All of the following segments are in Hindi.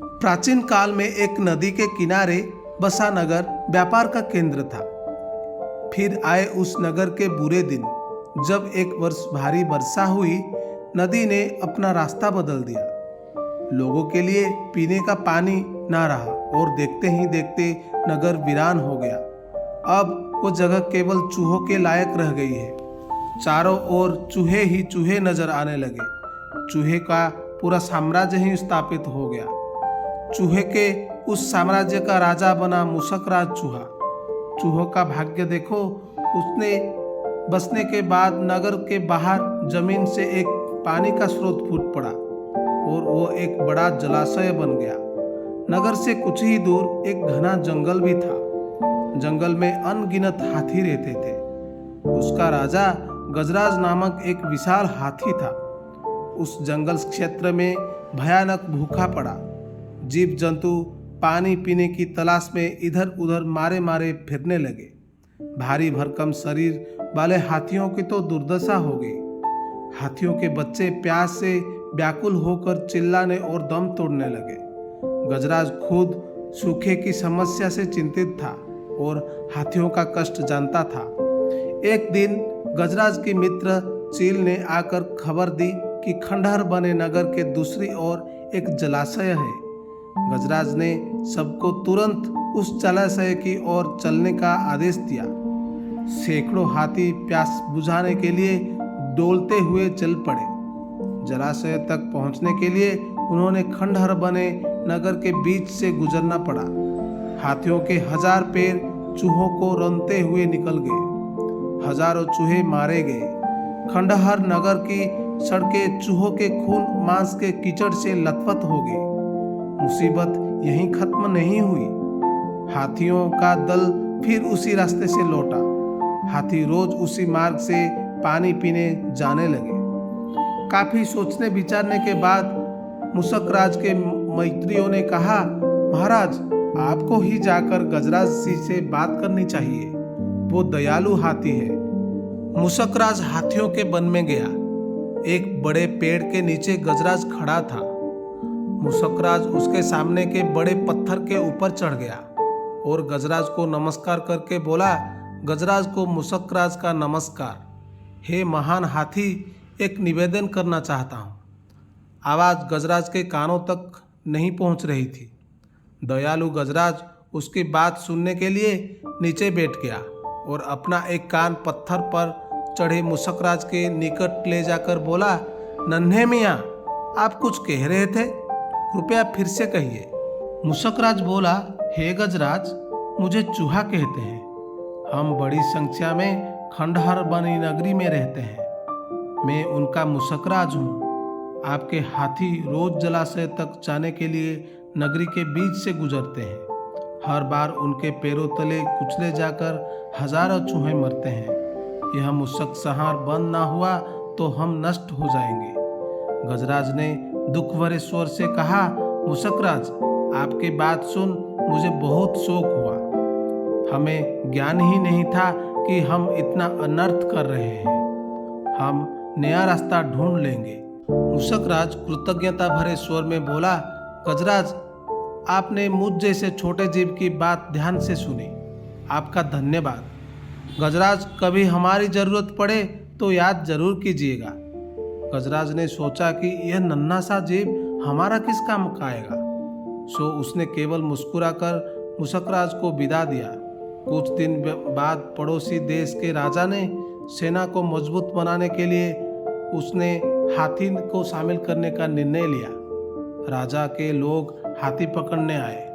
प्राचीन काल में एक नदी के किनारे बसा नगर व्यापार का केंद्र था। फिर आए उस नगर के बुरे दिन, जब एक वर्ष भारी वर्षा हुई। नदी ने अपना रास्ता बदल दिया। लोगों के लिए पीने का पानी ना रहा और देखते ही देखते नगर वीरान हो गया। अब वो जगह केवल चूहों के लायक रह गई है। चारों ओर चूहे ही चूहे नजर आने लगे। चूहे का पूरा साम्राज्य ही स्थापित हो गया। चूहे के उस साम्राज्य का राजा बना मुसकराज चूहा। चूहों का भाग्य देखो, उसने बसने के बाद नगर के बाहर जमीन से एक पानी का स्रोत फूट पड़ा और वो एक बड़ा जलाशय बन गया। नगर से कुछ ही दूर एक घना जंगल भी था। जंगल में अनगिनत हाथी रहते थे। उसका राजा गजराज नामक एक विशाल हाथी था। उस जंगल क्षेत्र में भयानक भूखा पड़ा। जीव जंतु पानी पीने की तलाश में इधर उधर मारे मारे फिरने लगे। भारी भरकम शरीर वाले हाथियों की तो दुर्दशा हो गई। हाथियों के बच्चे प्यास से व्याकुल होकर चिल्लाने और दम तोड़ने लगे। गजराज खुद सूखे की समस्या से चिंतित था और हाथियों का कष्ट जानता था। एक दिन गजराज के मित्र चील ने आकर खबर दी कि खंडहर बने नगर के दूसरी ओर एक जलाशय है। गजराज ने सबको तुरंत उस जलाशय की ओर चलने का आदेश दिया। सैकड़ों हाथी प्यास बुझाने के लिए डोलते हुए चल पड़े। जलाशय तक पहुंचने के लिए उन्होंने खंडहर बने नगर के बीच से गुजरना पड़ा। हाथियों के 1000 पैर चूहों को रौंदते हुए निकल गए। हजारों चूहे मारे गए। खंडहर नगर की सड़कें चूहों के खून मांस के कीचड़ से लथपथ हो गई। मुसीबत यहीं खत्म नहीं हुई। हाथियों का दल फिर उसी रास्ते से लौटा। हाथी रोज उसी मार्ग से पानी पीने जाने लगे। काफी सोचने विचारने के बाद मुसकराज के मैत्रियों ने कहा, महाराज, आपको ही जाकर गजराज जी से बात करनी चाहिए। वो दयालु हाथी है। मुसकराज हाथियों के वन में गया। एक बड़े पेड़ के नीचे गजराज खड़ा था। मुसकराज उसके सामने के बड़े पत्थर के ऊपर चढ़ गया और गजराज को नमस्कार करके बोला, गजराज को मुसकराज का नमस्कार। हे महान हाथी, एक निवेदन करना चाहता हूँ। आवाज़ गजराज के कानों तक नहीं पहुँच रही थी। दयालु गजराज उसकी बात सुनने के लिए नीचे बैठ गया और अपना एक कान पत्थर पर चढ़े मुसकराज के निकट ले जाकर बोला, नन्हे मियाँ, आप कुछ कह रहे थे, कृपया फिर से कहिए। मुसकराज बोला, हे गजराज, मुझे चूहा कहते हैं। हम बड़ी संख्या में खंडहर बनी नगरी में रहते हैं। मैं उनका मुसकराज हूँ। आपके हाथी रोज जलाशय तक जाने के लिए नगरी के बीच से गुजरते हैं। हर बार उनके पैरों तले कुचले जाकर हजारों चूहे मरते हैं। यह मुसक संहार बंद ना हुआ तो हम नष्ट हो जाएंगे। गजराज ने दुख भरे स्वर से कहा, मुसकराज, आपकी बात सुन मुझे बहुत शोक हुआ। हमें ज्ञान ही नहीं था कि हम इतना अनर्थ कर रहे हैं। हम नया रास्ता ढूंढ लेंगे। मुसकराज कृतज्ञता भरे स्वर में बोला, गजराज, आपने मुझ जैसे छोटे जीव की बात ध्यान से सुनी। आपका धन्यवाद। गजराज, कभी हमारी जरूरत पड़े तो याद जरूर कीजिएगा। गजराज ने सोचा कि यह नन्हा सा जीव हमारा किस काम का आएगा, सो उसने केवल मुस्कुराकर मुसकराज को विदा दिया। कुछ दिन बाद पड़ोसी देश के राजा ने सेना को मजबूत बनाने के लिए उसने हाथी को शामिल करने का निर्णय लिया। राजा के लोग हाथी पकड़ने आए।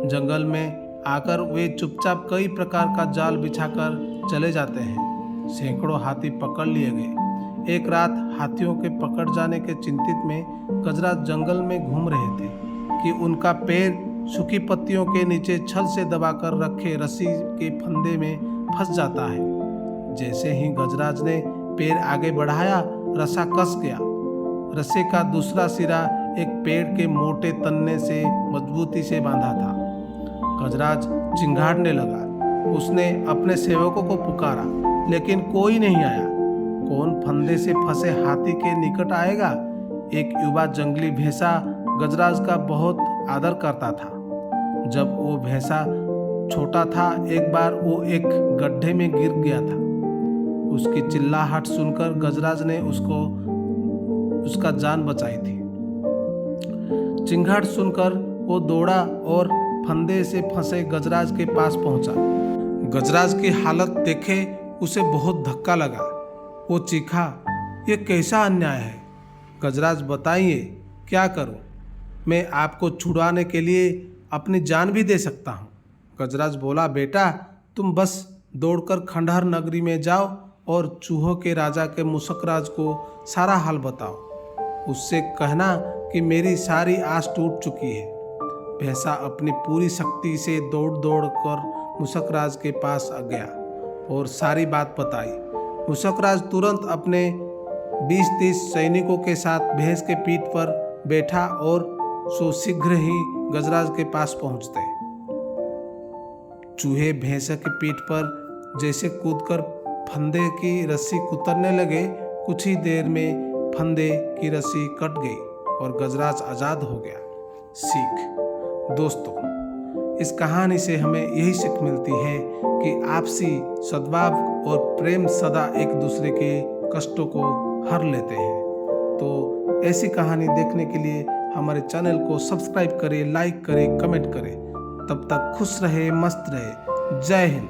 जंगल में आकर वे चुपचाप कई प्रकार का जाल बिछाकर चले जाते हैं। सैकड़ों हाथी पकड़ लिए गए। एक रात हाथियों के पकड़ जाने के चिंतित में गजराज जंगल में घूम रहे थे कि उनका पैर सूखी पत्तियों के नीचे छल से दबाकर रखे रस्सी के फंदे में फंस जाता है। जैसे ही गजराज ने पैर आगे बढ़ाया, रस्सा कस गया। रस्से का दूसरा सिरा एक पेड़ के मोटे तन्ने से मजबूती से बांधा था। गजराज चिंगाड़ने लगा। उसने अपने सेवकों को पुकारा, लेकिन कोई नहीं आया। कौन फंदे से फंसे हाथी के निकट आएगा? एक युवा जंगली भैंसा गजराज का बहुत आदर करता था। जब वो भैंसा छोटा था, एक बार वो एक गड्ढे में गिर गया था। उसकी चिल्लाहट सुनकर गजराज ने उसका जान बचाई थी। चिंगाट सुनकर वो दौड़ा और फंदे से फंसे गजराज के पास पहुंचा। गजराज की हालत देखे उसे बहुत धक्का लगा। वो चीखा, ये कैसा अन्याय है? गजराज बताइए, क्या करूं? मैं आपको छुड़ाने के लिए अपनी जान भी दे सकता हूं। गजराज बोला, बेटा तुम बस दौड़कर खंडहर नगरी में जाओ और चूहों के राजा के मुसकराज को सारा हाल बताओ। उससे कहना कि मेरी सारी आस टूट चुकी है। भैंसा अपनी पूरी शक्ति से दौड़ कर मुसकराज के पास आ गया और सारी बात बताई। मुसकराज तुरंत अपने 20-30 सैनिकों के साथ भैंस के पीठ पर बैठा और सो शीघ्र ही गजराज के पास पहुंचते। चूहे भैंस की पीठ पर जैसे कूदकर फंदे की रस्सी कुतरने लगे, कुछ ही देर में फंदे की रस्सी कट गई और गजराज आज़ाद हो गया। सीख दोस्तों, इस कहानी से हमें यही सीख मिलती है कि आपसी सद्भाव और प्रेम सदा एक दूसरे के कष्टों को हर लेते हैं। तो ऐसी कहानी देखने के लिए हमारे चैनल को सब्सक्राइब करें, लाइक करें, कमेंट करें। तब तक खुश रहे, मस्त रहे। जय हिंद।